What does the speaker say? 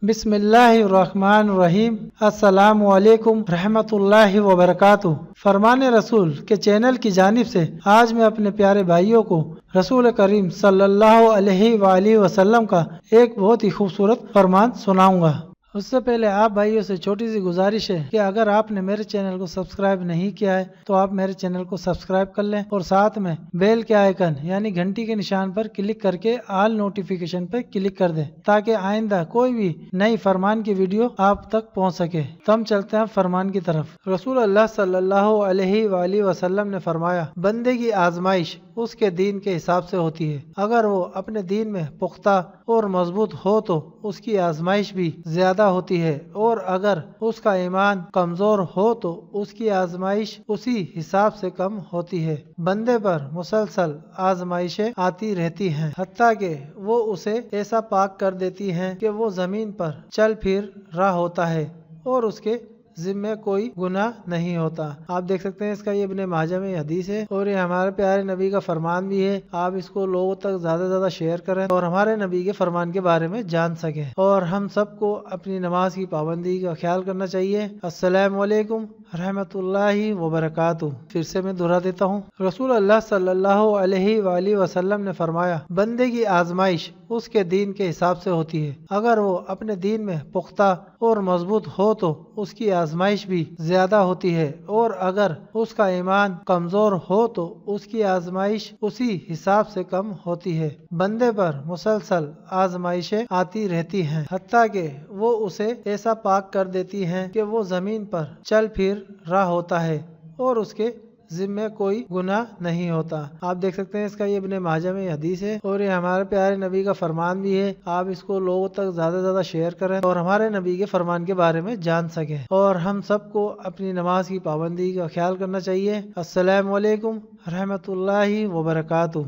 बिस्मिल्लाहिर्रहमानिर्रहीम। अस्सलामु अलैकुम रहमतुल्लाहि व बरकातुहू। फरमान रसूल के चैनल की जानिब से आज मैं अपने प्यारे भाइयों को रसूल करीम सल्लल्लाहु अलैहि वसल्लम का एक बहुत ही खूबसूरत फरमान सुनाऊंगा। उससे पहले आप भाइयों से छोटी सी गुजारिश है कि अगर आपने मेरे चैनल को सब्सक्राइब नहीं किया है तो आप मेरे चैनल को सब्सक्राइब कर लें और साथ में बेल के आइकन यानी घंटी के निशान पर क्लिक करके ऑल नोटिफिकेशन पर क्लिक कर दें ताकि आइंदा कोई भी नई फरमान की वीडियो आप तक पहुंच सके। तो हम चलते हैं फरमान की तरफ। रसूल अल्लाह सल्लल्लाहु अलैहि वसल्लम ने फरमाया, बंदे की आजमाइश उसके दीन के हिसाब से होती है। अगर वो अपने दीन में पुख्ता और मजबूत हो तो उसकी आजमाइश भी ज्यादा होती है, और अगर उसका ईमान कमजोर हो तो उसकी आजमाइश उसी हिसाब से कम होती है। बंदे पर मुसलसल आजमाइशें आती रहती हैं, हत्ता कि वो उसे ऐसा पाक कर देती हैं कि वो जमीन पर चल फिर रहा होता है और उसके जिम्मे कोई गुनाह नहीं होता। आप देख सकते हैं इसका ये इब्ने माजा में हदीस है और ये हमारे प्यारे नबी का फरमान भी है। आप इसको लोगों तक ज्यादा से ज्यादा शेयर करें और हमारे नबी के फरमान के बारे में जान सके। और हम सबको अपनी नमाज की पाबंदी का ख्याल करना चाहिए। अस्सलामु अलैकुम रहमतुल्लाहि व बरकातुहू। फिर से मैं दोहरा देता हूँ, रसूल अल्लाह सल्लल्लाहु अलैहि वसल्लम ने फरमाया, बंदे की आजमाइश उसके दीन के हिसाब से होती है। अगर वो अपने दीन में पुख्ता और मजबूत हो तो उसकी आजमाइश भी ज्यादा होती है, और अगर उसका ईमान कमजोर हो तो उसकी आजमाइश उसी हिसाब से कम होती है। बंदे पर मुसलसल आजमाइशें आती रहती हैं, हत्ता कि वो उसे ऐसा पाक कर देती हैं कि वो जमीन पर चल फिर रहा होता है और उसके जिम्मे कोई गुनाह नहीं होता। आप देख सकते हैं इसका ये इब्ने माजा में हदीस है और ये हमारे प्यारे नबी का फरमान भी है। आप इसको लोगों तक ज्यादा से ज्यादा शेयर करें और हमारे नबी के फरमान के बारे में जान सके। और हम सबको अपनी नमाज की पाबंदी का ख्याल करना चाहिए। अस्सलामु अलैकुम रहमतुल्लाहि व बरकातुहू।